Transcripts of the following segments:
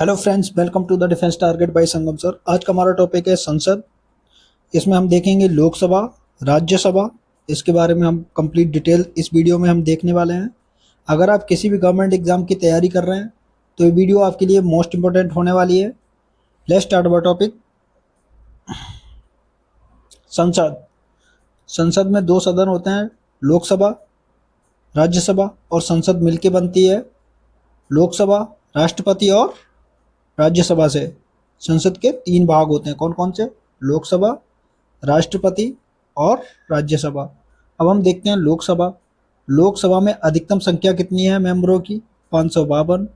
Hello friends, welcome to the defence target by Sangam sir. आज का हमारा टॉपिक है संसद। इसमें हम देखेंगे लोकसभा, राज्यसभा। इसके बारे में हम कंप्लीट डिटेल इस वीडियो में हम देखने वाले हैं। अगर आप किसी भी गवर्नमेंट एग्जाम की तैयारी कर रहे हैं तो ये वीडियो आपके लिए मोस्ट इंपॉर्टेंट होने वाली है। Let's start our topic. संसद। संसद में दो सदन होते हैं, लोकसभा, राज्यसभा। और संसद मिलके बनती है लोकसभा, राष्ट्रपति और राज्यसभा से। संसद के तीन भाग होते हैं, कौन कौन से? लोकसभा, राष्ट्रपति और राज्यसभा। अब हम देखते हैं लोकसभा। लोकसभा में अधिकतम संख्या कितनी है मेंबरों की? 552।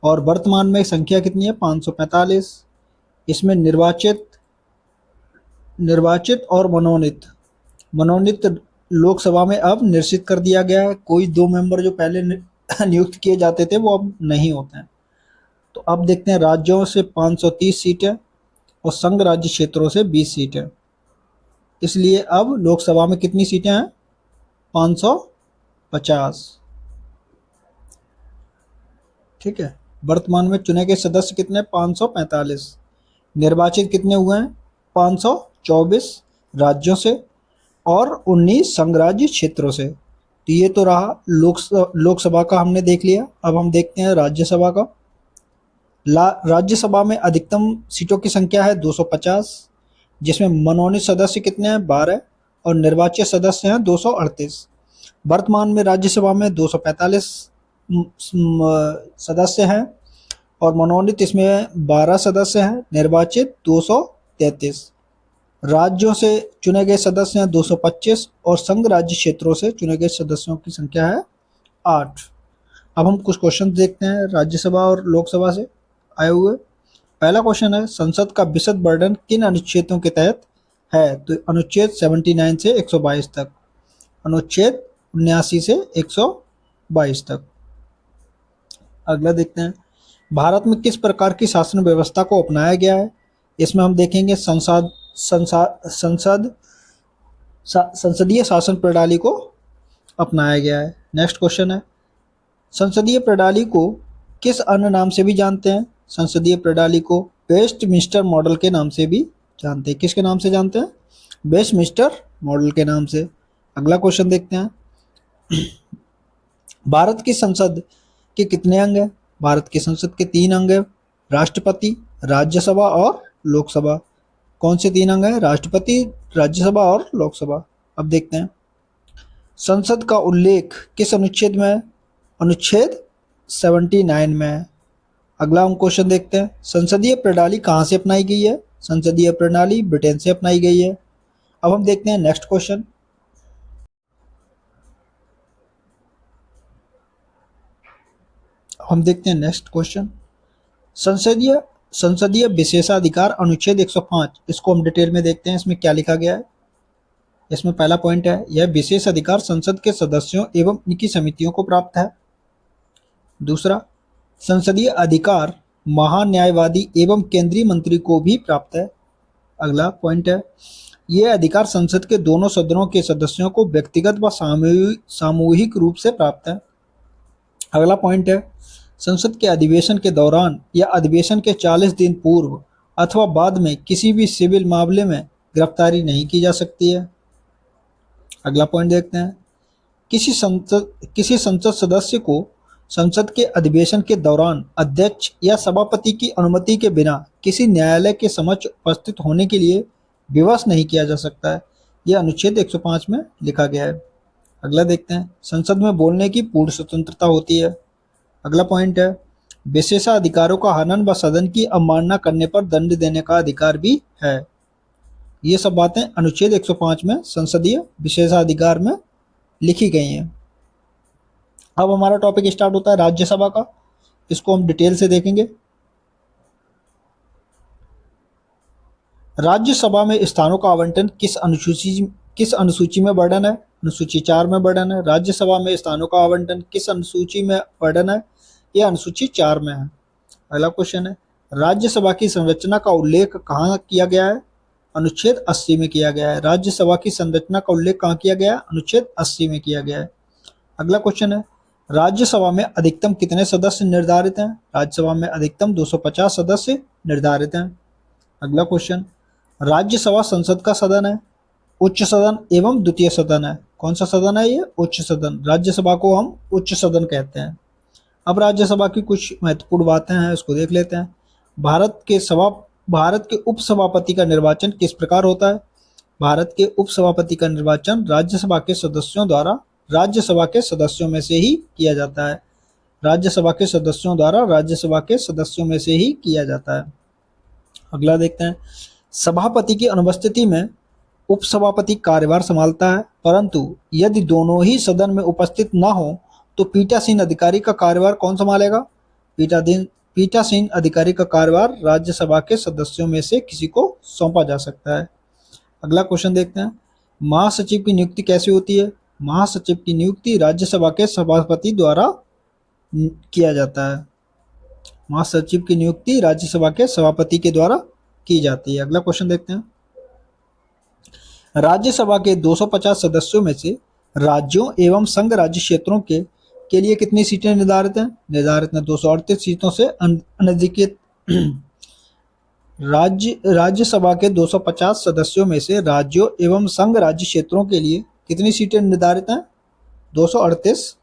और वर्तमान में संख्या कितनी है? 545। इसमें निर्वाचित और मनोनीत मनोनीत लोकसभा में अब निश्चित कर दिया गया है। कोई दो मेंबर जो पहले नियुक्त किए जाते थे वो अब नहीं होते हैं। तो अब देखते हैं राज्यों से 530 सीटें और संघ राज्य क्षेत्रों से 20 सीटें। इसलिए अब लोकसभा में कितनी सीटें हैं? 550। ठीक है। वर्तमान में चुने गए सदस्य कितने? 545। निर्वाचित कितने हुए हैं? 524 राज्यों से और 19 संघ राज्य क्षेत्रों से। तो ये तो रहा लोकसभा का, हमने देख लिया। अब हम देखते हैं राज्यसभा का। राज्यसभा में अधिकतम सीटों की संख्या है 250, जिसमें मनोनीत सदस्य कितने हैं? 12 और निर्वाचित सदस्य हैं 238। वर्तमान में राज्यसभा में 245 सदस्य हैं और मनोनीत इसमें 12 सदस्य हैं, निर्वाचित 233। राज्यों से चुने गए सदस्य हैं 225 और संघ राज्य क्षेत्रों से चुने गए सदस्यों की संख्या है 8। अब हम कुछ क्वेश्चन देखते हैं राज्यसभा और लोकसभा से आए हुए। पहला क्वेश्चन है, संसद का विशद वर्णन किन अनुच्छेदों के तहत है? तो अनुच्छेद 79 से 122 तक, अनुच्छेद 79 से 122 तक। अगला देखते हैं, भारत में किस प्रकार की शासन व्यवस्था को अपनाया गया है? इसमें हम देखेंगे संसदीय शासन प्रणाली को अपनाया गया है। नेक्स्ट क्वेश्चन है, संसदीय प्रणाली को किस अन्य नाम से भी जानते हैं? संसदीय प्रणाली को वेस्टमिंस्टर मॉडल के नाम से भी जानते हैं। किसके नाम से जानते हैं? वेस्टमिंस्टर मॉडल के नाम से। अगला क्वेश्चन देखते हैं, भारत की संसद के कितने अंग हैं? भारत की संसद के 3 अंग हैं, राष्ट्रपति, राज्यसभा और लोकसभा। कौन से 3 अंग हैं? राष्ट्रपति, राज्यसभा और लोकसभा। अब देखते हैं, संसद का उल्लेख किस अनुच्छेद में है? अनुच्छेद 79 में है। अगला हम क्वेश्चन देखते हैं, संसदीय प्रणाली कहाँ से अपनाई गई है? संसदीय प्रणाली ब्रिटेन से अपनाई गई है। अब हम देखते हैं नेक्स्ट क्वेश्चन, संसदीय विशेषाधिकार अनुच्छेद 105। इसको हम डिटेल में देखते हैं, इसमें क्या लिखा गया है। इसमें पहला पॉइंट है, यह विशेष अधिकार संसद के सदस्यों एवं इनकी समितियों को प्राप्त है। दूसरा, संसदीय अधिकार महान्यायवादी एवं केंद्रीय मंत्री को भी प्राप्त है। अगला पॉइंट है, यह अधिकार संसद के दोनों सदनों के सदस्यों को व्यक्तिगत व सामूहिक रूप से प्राप्त है। अगला पॉइंट है, संसद के अधिवेशन के दौरान या अधिवेशन के 40 दिन पूर्व अथवा बाद में किसी भी सिविल मामले में गिरफ्तारी नहीं की जा सकती है। अगला पॉइंट देखते हैं, किसी संसद सदस्य को संसद के अधिवेशन के दौरान अध्यक्ष या सभापति की अनुमति के बिना किसी न्यायालय के समक्ष उपस्थित होने के लिए विवश नहीं किया जा सकता है। यह अनुच्छेद 105 में लिखा गया है। अगला देखते हैं, संसद में बोलने की पूर्ण स्वतंत्रता होती है। अगला पॉइंट है, विशेषाधिकारों का हनन व सदन की अवमानना करने पर दंड देने का अधिकार भी है। ये सब बातें अनुच्छेद 105 में संसदीय विशेषाधिकार में लिखी गई हैं। अब हमारा टॉपिक स्टार्ट होता है राज्यसभा का। इसको हम डिटेल से देखेंगे। राज्यसभा में स्थानों का आवंटन किस अनुसूची में वर्णन है? अनुसूची 4 में वर्णन है। राज्यसभा में स्थानों का आवंटन किस अनुसूची में वर्णन है? यह अनुसूची 4 में है। अगला क्वेश्चन है, राज्यसभा की संरचना का उल्लेख कहाँ किया गया है? अनुच्छेद 80 में किया गया है। राज्यसभा की संरचना का उल्लेख कहाँ किया गया है? अनुच्छेद 80 में किया गया है। अगला क्वेश्चन है, राज्यसभा में अधिकतम कितने सदस्य निर्धारित हैं? राज्यसभा में अधिकतम 250 सदस्य निर्धारित हैं। अगला क्वेश्चन, राज्यसभा संसद का सदन है, उच्च सदन एवं द्वितीय सदन है। कौन सा सदन है ये? उच्च सदन। राज्यसभा को हम उच्च सदन कहते हैं। अब राज्यसभा की कुछ महत्वपूर्ण बातें हैं, उसको देख लेते हैं। भारत के उपसभापति का निर्वाचन किस प्रकार होता है? भारत के उपसभापति का निर्वाचन राज्यसभा के सदस्यों द्वारा राज्यसभा के सदस्यों में से ही किया जाता है। राज्यसभा के सदस्यों द्वारा राज्यसभा के सदस्यों में से ही किया जाता है। अगला देखते हैं, सभापति की अनुपस्थिति में उपसभापति कार्यभार संभालता है, परंतु यदि दोनों ही सदन में उपस्थित न हो तो पीठासीन अधिकारी का कार्यभार कौन संभालेगा? पीठासीन अधिकारी का कार्यभार राज्यसभा के सदस्यों में से किसी को सौंपा जा सकता है। अगला क्वेश्चन देखते हैं, महासचिव की नियुक्ति कैसे होती है? महासचिव की नियुक्ति राज्यसभा के सभापति द्वारा किया जाता है। महासचिव की नियुक्ति राज्यसभा के सभापति के द्वारा की जाती है। अगला क्वेश्चन देखते हैं, राज्यसभा के 250 सदस्यों में से राज्यों एवं संघ राज्य क्षेत्रों के लिए कितनी सीटें निर्धारित हैं? निर्धारित हैं 238 सीटों से अनधिकृत। राज्यसभा के 250 सदस्यों में से राज्यों एवं संघ राज्य क्षेत्रों के लिए कितनी सीटें निर्धारित हैं? 238।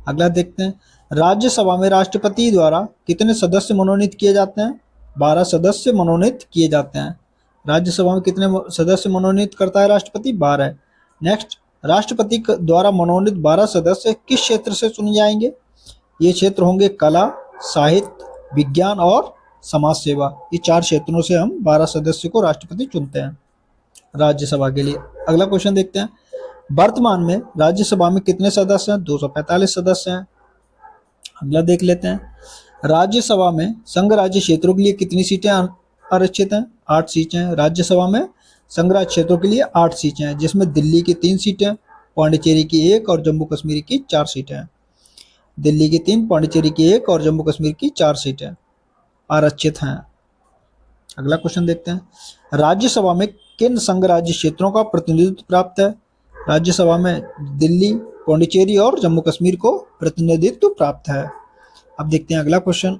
अगला देखते हैं, राज्यसभा में राष्ट्रपति द्वारा कितने सदस्य मनोनीत किए जाते हैं? 12 सदस्य मनोनीत किए जाते हैं। राज्यसभा में कितने सदस्य मनोनीत करता है राष्ट्रपति? 12। नेक्स्ट, राष्ट्रपति द्वारा मनोनीत 12 सदस्य किस क्षेत्र से चुने जाएंगे? ये क्षेत्र होंगे कला, साहित्य, विज्ञान और समाज सेवा। ये 4 क्षेत्रों से हम 12 सदस्य को राष्ट्रपति चुनते हैं राज्यसभा के लिए। अगला क्वेश्चन देखते हैं, वर्तमान में राज्यसभा में कितने सदस्य हैं? 245 सदस्य हैं। अगला देख लेते हैं, राज्यसभा में संघ राज्य क्षेत्रों के लिए कितनी सीटें आरक्षित हैं? 8 सीटें हैं। राज्यसभा में संघ राज्य क्षेत्रों के लिए 8 सीटें हैं, जिसमें दिल्ली की 3 सीटें, पांडिचेरी की 1 और जम्मू कश्मीर की 4 सीटें हैं। दिल्ली की 3, पांडिचेरी की 1 और जम्मू कश्मीर की 4 सीटें आरक्षित हैं। अगला क्वेश्चन देखते हैं, राज्यसभा में किन संघ राज्य क्षेत्रों का प्रतिनिधित्व प्राप्त है? राज्यसभा में दिल्ली, पांडिचेरी और जम्मू कश्मीर को प्रतिनिधित्व प्राप्त है। अब देखते हैं अगला क्वेश्चन,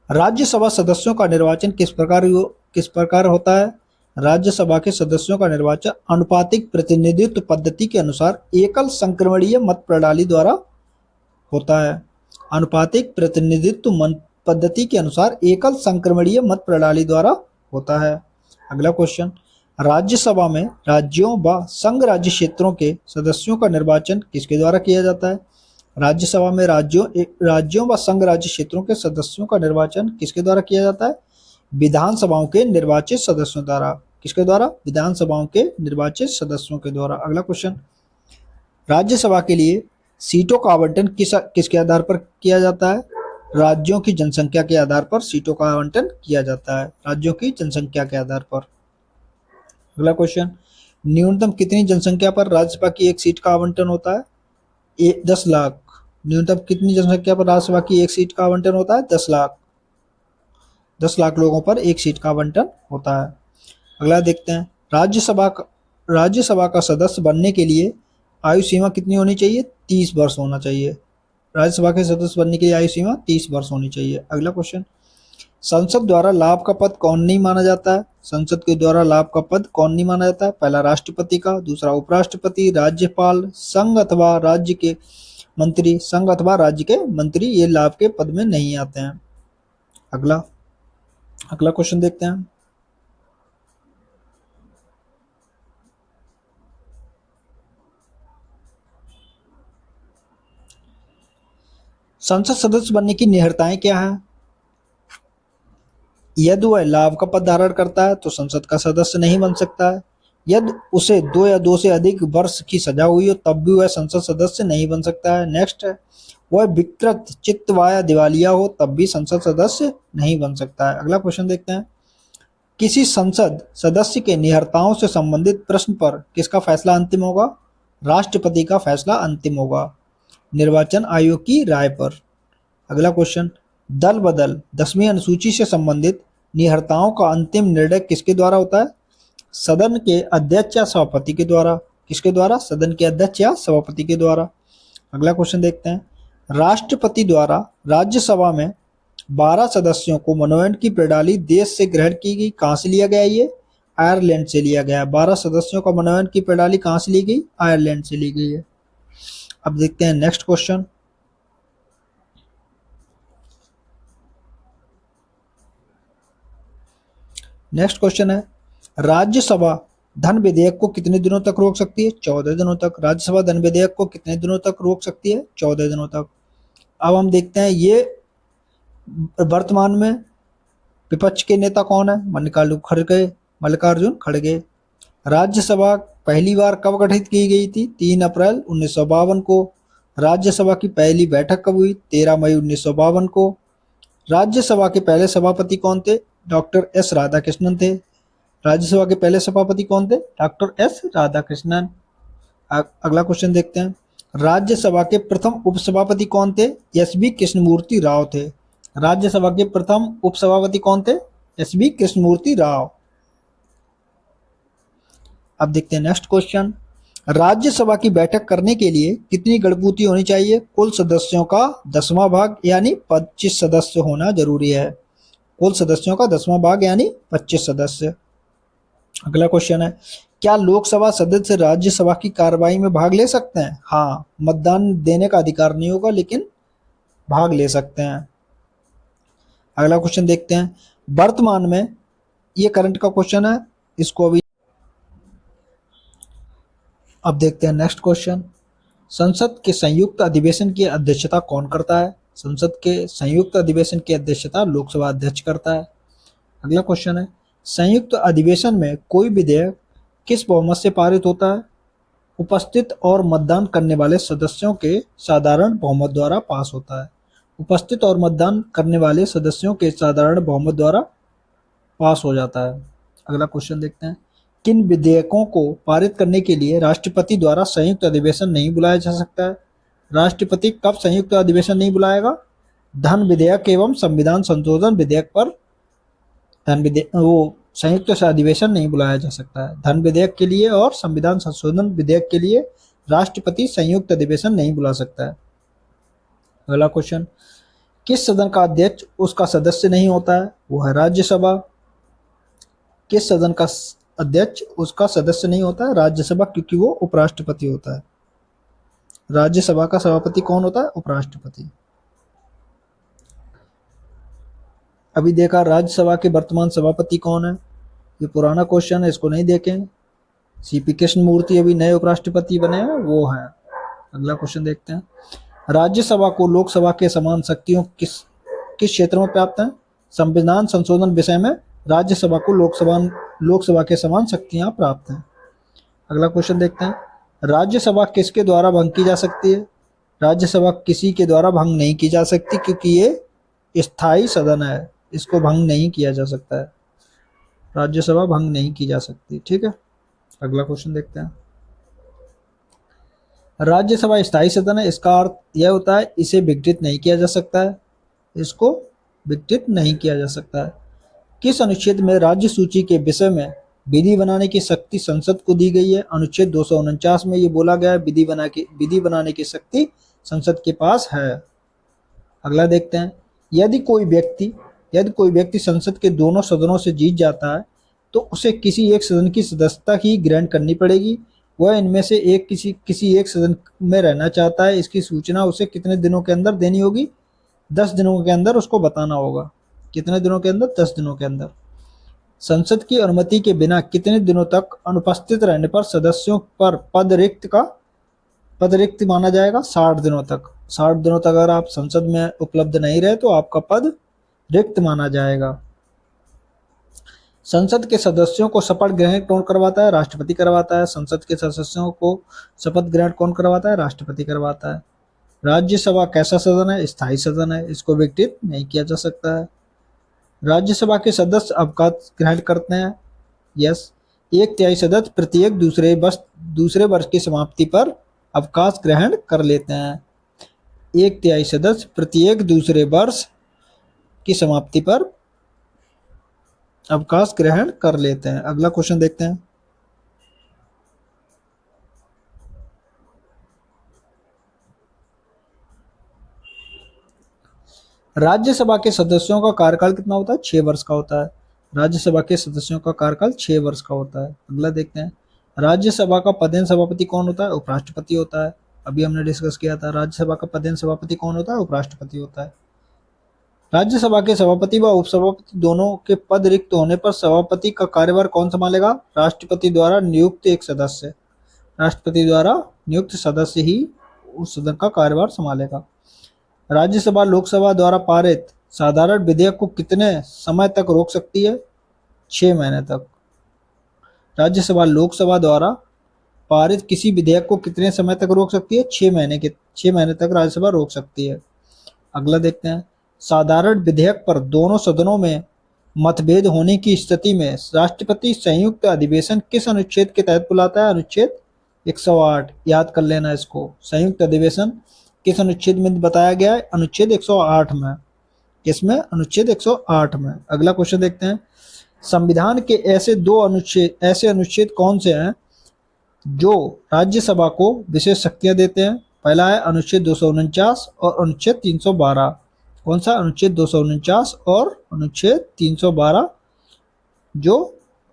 राज्यसभा सदस्यों का निर्वाचन किस प्रकार होता है? राज्यसभा के सदस्यों का निर्वाचन अनुपातिक प्रतिनिधित्व पद्धति के अनुसार एकल संक्रमणीय मत प्रणाली द्वारा होता है। अनुपातिक प्रतिनिधित्व पद्धति के अनुसार एकल संक्रमणीय मत प्रणाली द्वारा होता है। अगला क्वेश्चन, राज्यसभा में राज्यों व संघ राज्य क्षेत्रों के सदस्यों का निर्वाचन किसके द्वारा किया जाता है? राज्यसभा में राज्यों व संघ राज्य क्षेत्रों के सदस्यों का निर्वाचन किसके द्वारा किया जाता है? विधानसभाओं के निर्वाचित सदस्यों द्वारा। किसके द्वारा? विधानसभाओं के निर्वाचित सदस्यों के द्वारा। अगला क्वेश्चन, राज्यसभा के लिए सीटों का आवंटन किसके आधार पर किया जाता है? राज्यों की जनसंख्या के आधार पर सीटों का आवंटन किया जाता है, राज्यों की जनसंख्या के आधार पर। अगला क्वेश्चन, न्यूनतम कितनी जनसंख्या पर राज्यसभा की 1 सीट का आवंटन होता है? 10 लाख। न्यूनतम कितनी जनसंख्या पर राज्यसभा की 1 सीट का आवंटन होता है? 10 लाख। 10 लाख लोगों पर 1 सीट का आवंटन होता है। अगला देखते हैं, राज्यसभा का सदस्य बनने के लिए आयु सीमा कितनी होनी चाहिए? 30 वर्ष होना चाहिए। राज्यसभा के सदस्य बनने के लिए आयु सीमा 30 वर्ष होनी चाहिए। अगला क्वेश्चन, संसद द्वारा लाभ का पद कौन नहीं माना जाता है? संसद के द्वारा लाभ का पद कौन नहीं माना जाता है? पहला राष्ट्रपति का, दूसरा उपराष्ट्रपति, राज्यपाल, संघ अथवा राज्य के मंत्री ये लाभ के पद में नहीं आते हैं। अगला क्वेश्चन देखते हैं, संसद सदस्य बनने की निहरताएं क्या है? यदि वह लाभ का पद धारण करता है तो संसद का सदस्य नहीं बन सकता है। यदि उसे 2 या 2 से अधिक वर्ष की सजा हुई हो तब भी वह संसद सदस्य नहीं बन सकता है। नेक्स्ट है, वह विकृत, चित्त या दिवालिया हो तब भी संसद सदस्य नहीं बन सकता है। अगला क्वेश्चन देखते हैं, किसी संसद सदस्य के निहरताओं से संबंधित प्रश्न पर किसका फैसला अंतिम होगा? राष्ट्रपति का फैसला अंतिम होगा, निर्वाचन आयोग की राय पर। अगला क्वेश्चन, दल बदल 10वीं अनुसूची से संबंधित निहर्ताओं का अंतिम निर्णय किसके द्वारा होता है? सदन के अध्यक्ष या सभापति के द्वारा। किसके द्वारा? सदन के अध्यक्ष या सभापति के द्वारा। अगला क्वेश्चन देखते हैं। राष्ट्रपति द्वारा राज्यसभा में 12 सदस्यों को मनोनयन की प्रणाली देश से ग्रहण की गई। कहां से लिया गया? ये आयरलैंड से लिया गया। 12 सदस्यों का मनोनयन की प्रणाली कहां से ली गई? आयरलैंड से ली गई है। अब देखते हैं नेक्स्ट क्वेश्चन। नेक्स्ट क्वेश्चन है, राज्यसभा धन विधेयक को कितने दिनों तक रोक सकती है? 14 दिनों तक। राज्यसभा धन विधेयक को कितने दिनों तक रोक सकती है? 14 दिनों तक। अब हम देखते हैं ये वर्तमान में विपक्ष के नेता कौन है? मल्लिकार्जुन खड़गे। राज्यसभा पहली बार कब गठित की गई थी? 3 अप्रैल 1952 को। राज्यसभा की पहली बैठक कब हुई? 13 मई 1952 को। राज्यसभा के पहले सभापति कौन थे? डॉक्टर एस राधाकृष्णन थे। राज्यसभा के पहले सभापति कौन थे? Doctor S Radhakrishnan. अगला क्वेश्चन देखते हैं। राज्यसभा के प्रथम उपसभापति कौन थे? एस बी कृष्णमूर्ति राव थे। राज्यसभा के प्रथम उपसभापति कौन थे? S B Krishnamurthy Rao. अब देखते हैं नेक्स्ट क्वेश्चन। राज्यसभा की बैठक करने के लिए कितनी गणपूर्ति होनी चाहिए? कुल सदस्यों का 10वां भाग यानी 25 सदस्य होना जरूरी है। कुल सदस्यों का 10वां भाग यानी 25 सदस्य। अगला क्वेश्चन है, क्या लोकसभा सदस्य राज्यसभा की कार्रवाई में भाग ले सकते हैं? हाँ, मतदान देने का अधिकार नहीं होगा लेकिन भाग ले सकते हैं। अगला क्वेश्चन देखते हैं। वर्तमान में ये करंट का क्वेश्चन है, इसको अभी अब देखते हैं नेक्स्ट क्वेश्चन। संसद के संयुक्त अधिवेशन की अध्यक्षता कौन करता है? संसद के संयुक्त अधिवेशन की अध्यक्षता लोकसभा अध्यक्ष करता है। अगला क्वेश्चन है, संयुक्त अधिवेशन में कोई विधेयक किस बहुमत से पारित होता है? उपस्थित और मतदान करने वाले सदस्यों के साधारण बहुमत द्वारा पास होता है। उपस्थित और मतदान करने वाले सदस्यों के साधारण बहुमत द्वारा पास हो जाता है। अगला क्वेश्चन देखते हैं। किन विधेयकों को पारित करने के लिए राष्ट्रपति द्वारा संयुक्त अधिवेशन नहीं बुलाया जा सकता है? राष्ट्रपति कब संयुक्त अधिवेशन नहीं बुलाएगा? धन विधेयक एवं संविधान संशोधन विधेयक पर संयुक्त अधिवेशन नहीं बुलाया जा सकता है। धन विधेयक के लिए और संविधान संशोधन विधेयक के लिए राष्ट्रपति संयुक्त अधिवेशन नहीं बुला सकता है। अगला क्वेश्चन, किस सदन का अध्यक्ष उसका सदस्य नहीं होता है? वो है राज्यसभा। किस सदन का अध्यक्ष उसका सदस्य नहीं होता है? राज्यसभा, क्योंकि वो उपराष्ट्रपति होता है। राज्यसभा का सभापति कौन होता है? उपराष्ट्रपति। अभी देखा राज्यसभा के वर्तमान सभापति कौन है? ये पुराना क्वेश्चन है, इसको नहीं देखें। सीपी कृष्णमूर्ति अभी नए उपराष्ट्रपति बने हैं, वो हैं। अगला क्वेश्चन देखते हैं। राज्यसभा को लोकसभा के समान शक्तियों किस क्षेत्र में प्राप्त है? संविधान संशोधन विषय में राज्यसभा को लोकसभा के समान शक्तियां प्राप्त हैं। अगला क्वेश्चन देखते हैं। राज्यसभा किसके द्वारा भंग की जा सकती है? राज्यसभा किसी के द्वारा भंग नहीं की जा सकती, क्योंकि ये स्थायी सदन है, इसको भंग नहीं किया जा सकता है। राज्यसभा भंग नहीं की जा सकती। ठीक है, अगला क्वेश्चन देखते हैं। राज्यसभा स्थायी सदन है, इसका अर्थ यह होता है इसे विघटित नहीं किया जा सकता है। इसको विघटित नहीं किया जा सकता है। किस अनुच्छेद में राज्य सूची के विषय में विधि बनाने की शक्ति संसद को दी गई है? अनुच्छेद 249 में ये बोला गया है विधि बनाने की शक्ति संसद के पास है। अगला देखते हैं। यदि कोई व्यक्ति संसद के दोनों सदनों से जीत जाता है तो उसे किसी एक सदन की सदस्यता ही ग्रहण करनी पड़ेगी। वह इनमें से किसी एक सदन में रहना चाहता है, इसकी सूचना उसे कितने दिनों के अंदर देनी होगी? 10 दिनों के अंदर उसको बताना होगा। कितने दिनों के अंदर? 10 दिनों के अंदर। संसद की अनुमति के बिना कितने दिनों तक अनुपस्थित रहने पर सदस्यों पर पद रिक्त माना जाएगा? 60 दिनों तक। 60 दिनों तक अगर आप संसद में उपलब्ध नहीं रहे तो आपका पद रिक्त माना जाएगा। संसद के सदस्यों को शपथ ग्रहण कौन करवाता है? राष्ट्रपति करवाता है। संसद के सदस्यों को शपथ ग्रहण कौन करवाता है? राष्ट्रपति करवाता है। राज्यसभा कैसा सदन है? स्थायी सदन है, इसको विघटित नहीं किया जा सकता है। राज्यसभा के सदस्य अवकाश ग्रहण करते हैं। यस, 1/3 सदस्य प्रत्येक दूसरे वर्ष की समाप्ति पर अवकाश ग्रहण कर लेते हैं। 1/3 सदस्य प्रत्येक दूसरे वर्ष की समाप्ति पर अवकाश ग्रहण कर लेते हैं। अगला क्वेश्चन देखते हैं। राज्यसभा के सदस्यों का कार्यकाल कितना होता है? 6 वर्ष का होता है। राज्यसभा के सदस्यों का कार्यकाल 6 वर्ष का होता है। अगला देखते हैं। राज्यसभा का पदेन सभापति कौन होता है? उपराष्ट्रपति होता है। अभी हमने डिस्कस किया था, राज्यसभा का पदेन सभापति कौन होता है? उपराष्ट्रपति होता है। राज्यसभा के सभापति व उपसभापति दोनों के पद रिक्त होने पर सभापति का कार्यभार कौन संभालेगा? राष्ट्रपति द्वारा नियुक्त एक सदस्य। राष्ट्रपति द्वारा नियुक्त सदस्य ही उस सदन का कार्यभार संभालेगा। राज्यसभा लोकसभा द्वारा पारित साधारण विधेयक को कितने समय तक रोक सकती है? 6 महीने तक। राज्यसभा लोकसभा द्वारा पारित किसी विधेयक को कितने समय तक रोक सकती है? 6 महीने तक राज्यसभा रोक सकती है। अगला देखते हैं। साधारण विधेयक पर दोनों सदनों में मतभेद होने की स्थिति में राष्ट्रपति संयुक्त अधिवेशन किस अनुच्छेद के तहत बुलाता है? अनुच्छेद 108। याद कर लेना इसको। संयुक्त अधिवेशन किस अनुच्छेद में बताया गया है? अनुच्छेद 108 में। किसमें? अनुच्छेद 108 में। अगला क्वेश्चन देखते हैं। संविधान के ऐसे अनुच्छेद कौन से हैं जो राज्यसभा को विशेष शक्तियां देते हैं? पहला है अनुच्छेद 249 और अनुच्छेद 312। कौन सा? अनुच्छेद 249 और अनुच्छेद 312 जो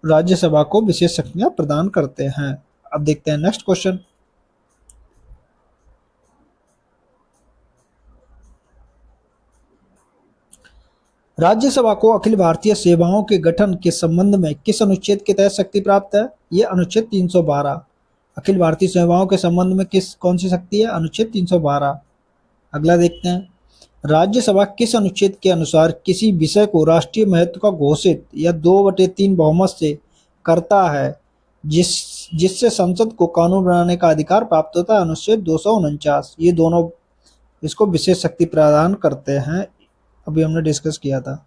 राज्यसभा को विशेष शक्तियां प्रदान करते हैं। अब देखते हैं नेक्स्ट क्वेश्चन। राज्यसभा को अखिल भारतीय सेवाओं के गठन के संबंध में किस अनुच्छेद के तहत शक्ति प्राप्त है? यह अनुच्छेद 312। अखिल भारतीय सेवाओं के संबंध में कौन सी शक्ति है? अनुच्छेद 312। अगला देखते हैं। राज्यसभा किस अनुच्छेद के अनुसार किसी विषय को राष्ट्रीय महत्व का घोषित या 2/3 बहुमत से करता है जिससे संसद को कानून बनाने का अधिकार प्राप्त होता है? अनुच्छेद 249। ये दोनों इसको विशेष शक्ति प्रदान करते हैं। अभी हमने डिस्कस किया था।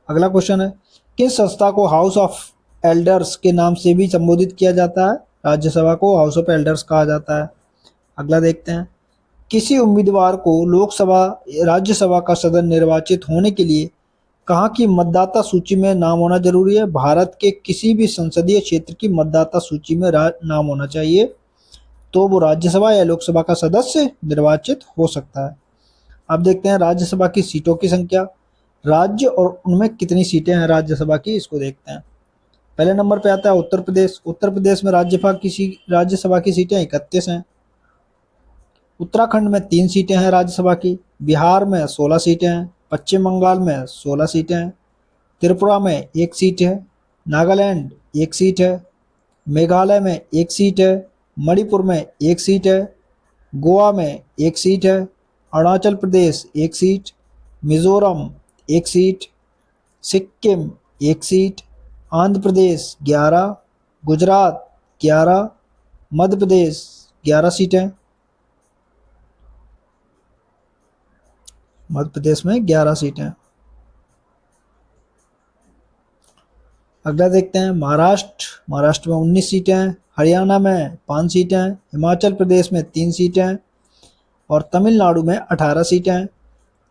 अगला क्वेश्चन है। किस संस्था को हाउस ऑफ एल्डर्स के नाम से भी संबोधित किया जाता है? राज्यसभा को हाउस ऑफ एल्डर्स कहा जाता है। अगला देखते हैं। किसी उम्मीदवार को लोकसभा राज्यसभा का सदन निर्वाचित होने के लिए कहाँ की मतदाता सूची में नाम होना जरूरी है? भारत के किसी भी संसदीय क्षेत्र की मतदाता सूची में नाम होना चाहिए, तो वो राज्यसभा या लोकसभा का सदस्य निर्वाचित हो सकता है। अब देखते हैं राज्यसभा की सीटों की संख्या, राज्य और उनमें कितनी सीटें हैं राज्यसभा की, इसको देखते हैं। पहले नंबर पे आता है उत्तर प्रदेश। उत्तर प्रदेश में राज्यसभा की सीटें 31 हैं। उत्तराखंड में 3 सीटें हैं राज्यसभा की। बिहार में 16 सीटें हैं। पश्चिम बंगाल में 16 सीटें हैं। त्रिपुरा में 1 सीट है। नागालैंड 1 सीट है। मेघालय में 1 सीट है। मणिपुर में 1 सीट है। गोवा में 1 सीट है। Arunachal Pradesh 1 seat. Mizoram 1 seat. Sikkim 1 seat. Andhra Pradesh 11। Gujarat 11। Madhya Pradesh 11 सीटें। मध्य प्रदेश में 11 सीटें। अगला देखते हैं महाराष्ट्र में 19 सीटें हैं। हरियाणा में 5 सीटें हैं। हिमाचल प्रदेश में 3 सीटें हैं और तमिलनाडु में 18 सीटें हैं।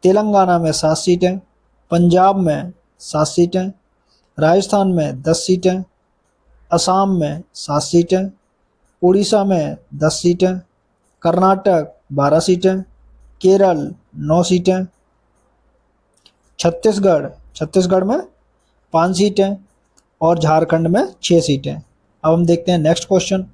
तेलंगाना में 7 सीटें। पंजाब में 7 सीटें। राजस्थान में 10 सीटें। असम में 7 सीटें। उड़ीसा में 10 सीटें। कर्नाटक 12 सीटें। केरल 9 सीटें। छत्तीसगढ़ में 5 सीटें और झारखंड में 6 सीटें। अब हम देखते हैं नेक्स्ट क्वेश्चन।